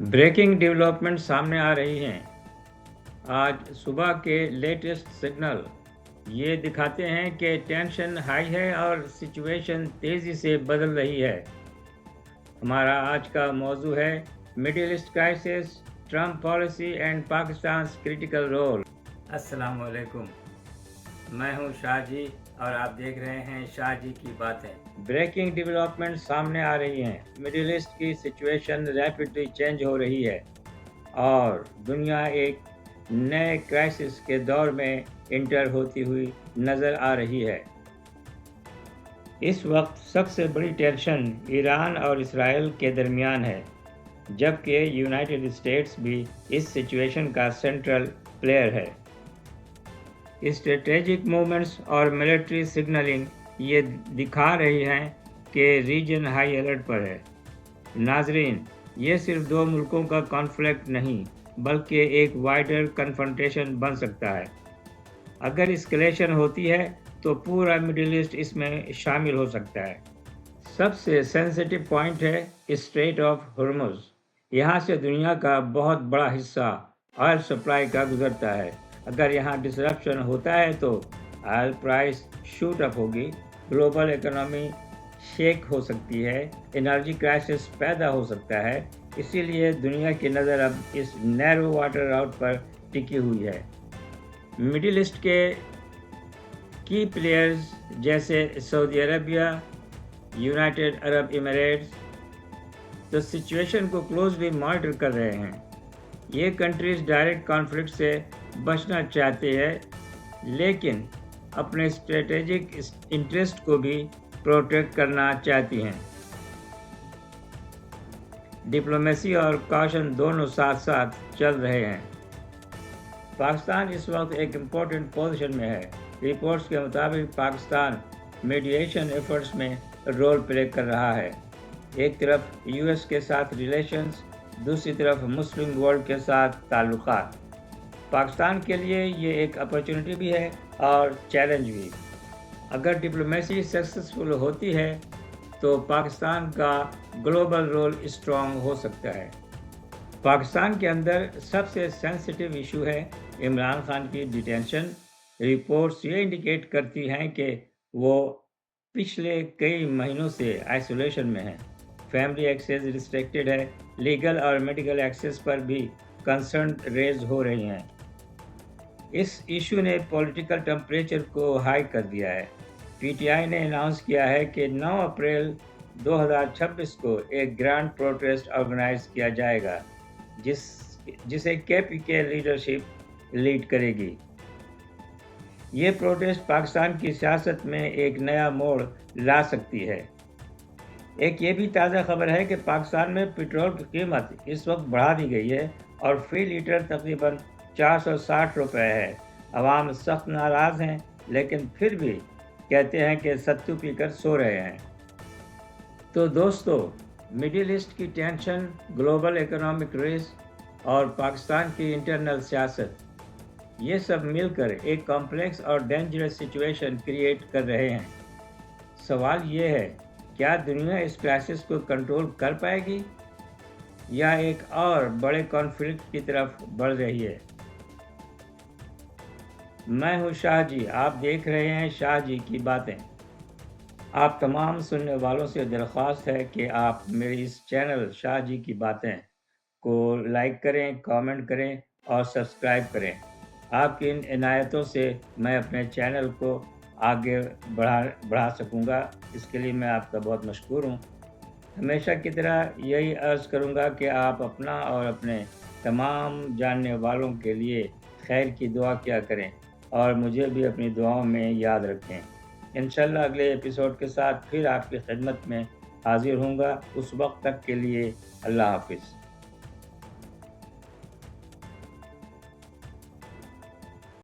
Breaking development سامنے آ رہی ہیں۔ آج صبح کے لیٹسٹ سگنل یہ دکھاتے ہیں کہ ٹینشن ہائی ہے اور سچویشن تیزی سے بدل رہی ہے۔ ہمارا آج کا موضوع ہے Middle East crisis, Trump policy and Pakistan's critical role. السلام علیکم، میں ہوں شاہ جی اور آپ دیکھ رہے ہیں شاہ جی کی باتیں۔ بریکنگ ڈیولپمنٹ سامنے آ رہی ہیں۔ مڈل ایسٹ کی سچویشن ریپڈلی چینج ہو رہی ہے اور دنیا ایک نئے کرائسس کے دور میں انٹر ہوتی ہوئی نظر آ رہی ہے۔ اس وقت سب سے بڑی ٹینشن ایران اور اسرائیل کے درمیان ہے، جبکہ یونائٹڈ اسٹیٹس بھی اس سچویشن کا سینٹرل پلیئر ہے۔ اسٹریٹجک موومنٹس اور ملٹری سگنلنگ یہ دکھا رہی ہیں کہ ریجن ہائی الرٹ پر ہے۔ ناظرین، یہ صرف دو ملکوں کا کانفلکٹ نہیں بلکہ ایک وائڈر کنفرنٹیشن بن سکتا ہے۔ اگر اسکلیشن ہوتی ہے تو پورا مڈل ایسٹ اس میں شامل ہو سکتا ہے۔ سب سے سینسٹیو پوائنٹ ہے اسٹریٹ آف ہرمز۔ یہاں سے دنیا کا بہت بڑا حصہ آئل سپلائی کا گزرتا ہے۔ اگر یہاں ڈسرپشن ہوتا ہے تو آئل پرائس شوٹ اپ ہوگی، گلوبل اکنامی شیک ہو سکتی ہے، انرجی کرائسس پیدا ہو سکتا ہے۔ اسی لیے دنیا کی نظر اب اس نیرو واٹر راؤٹ پر ٹکی ہوئی ہے۔ مڈل ایسٹ کے کی پلیئرز جیسے سعودی عربیہ، یونائٹڈ عرب امریٹس تو سچویشن کو کلوزلی مانیٹر کر رہے ہیں۔ یہ کنٹریز ڈائریکٹ کانفلکٹ سے بچنا چاہتے ہیں لیکن اپنے اسٹریٹجک انٹرسٹ کو بھی پروٹیکٹ کرنا چاہتی ہیں۔ ڈپلومیسی اور کاشن دونوں ساتھ ساتھ چل رہے ہیں۔ پاکستان اس وقت ایک امپورٹنٹ پوزیشن میں ہے۔ رپورٹس کے مطابق پاکستان میڈیشن ایفرٹس میں رول پلے کر رہا ہے۔ ایک طرف یو ایس کے ساتھ ریلیشنز، دوسری طرف مسلم ورلڈ کے ساتھ تعلقات۔ پاکستان کے لیے یہ ایک اپرچونٹی بھی ہے اور چیلنج بھی۔ اگر ڈپلومیسی سکسیسفل ہوتی ہے تو پاکستان کا گلوبل رول اسٹرانگ ہو سکتا ہے۔ پاکستان کے اندر سب سے سینسٹیو ایشو ہے عمران خان کی ڈیٹینشن۔ رپورٹس یہ انڈیکیٹ کرتی ہیں کہ وہ پچھلے کئی مہینوں سے آئسولیشن میں ہیں۔ فیملی ایکسیس ریسٹرکٹڈ ہے، لیگل اور میڈیکل ایکسیس پر بھی کنسرن ریز ہو رہی ہیں۔ اس ایشو نے پولیٹیکل ٹمپریچر کو ہائی کر دیا ہے۔ پی ٹی آئی نے اناؤنس کیا ہے کہ 9 اپریل 2026 کو ایک گرانڈ پروٹیسٹ آرگنائز کیا جائے گا جسے کے پی کے لیڈرشپ لیڈ کرے گی۔ یہ پروٹیسٹ پاکستان کی سیاست میں ایک نیا موڑ لا سکتی ہے۔ ایک یہ بھی تازہ خبر ہے کہ پاکستان میں پیٹرول کی قیمت اس وقت بڑھا دی گئی ہے اور فی لیٹر تقریباً 460 روپے ہے۔ عوام سخت ناراض ہیں لیکن پھر بھی کہتے ہیں کہ ستو پی کر سو رہے ہیں۔ تو دوستو، مڈل ایسٹ کی ٹینشن، گلوبل اکنامک ریس اور پاکستان کی انٹرنل سیاست، یہ سب مل کر ایک کمپلیکس اور ڈینجرس سچویشن کریٹ کر رہے ہیں۔ سوال یہ ہے، کیا دنیا اس کرائسس کو کنٹرول کر پائے گی یا ایک اور بڑے کانفلکٹ کی طرف بڑھ رہی ہے؟ میں ہوں شاہ جی، آپ دیکھ رہے ہیں شاہ جی کی باتیں۔ آپ تمام سننے والوں سے درخواست ہے کہ آپ میری اس چینل شاہ جی کی باتیں کو لائک کریں، کامنٹ کریں اور سبسکرائب کریں۔ آپ کی ان عنایتوں سے میں اپنے چینل کو آگے بڑھا سکوں گا، اس کے لیے میں آپ کا بہت مشکور ہوں۔ ہمیشہ کی طرح یہی عرض کروں گا کہ آپ اپنا اور اپنے تمام جاننے والوں کے لیے خیر کی دعا کیا کریں اور مجھے بھی اپنی دعاؤں میں یاد رکھیں۔ انشاءاللہ اگلے ایپیسوڈ کے ساتھ پھر آپ کی خدمت میں حاضر ہوں گا۔ اس وقت تک کے لیے اللہ حافظ۔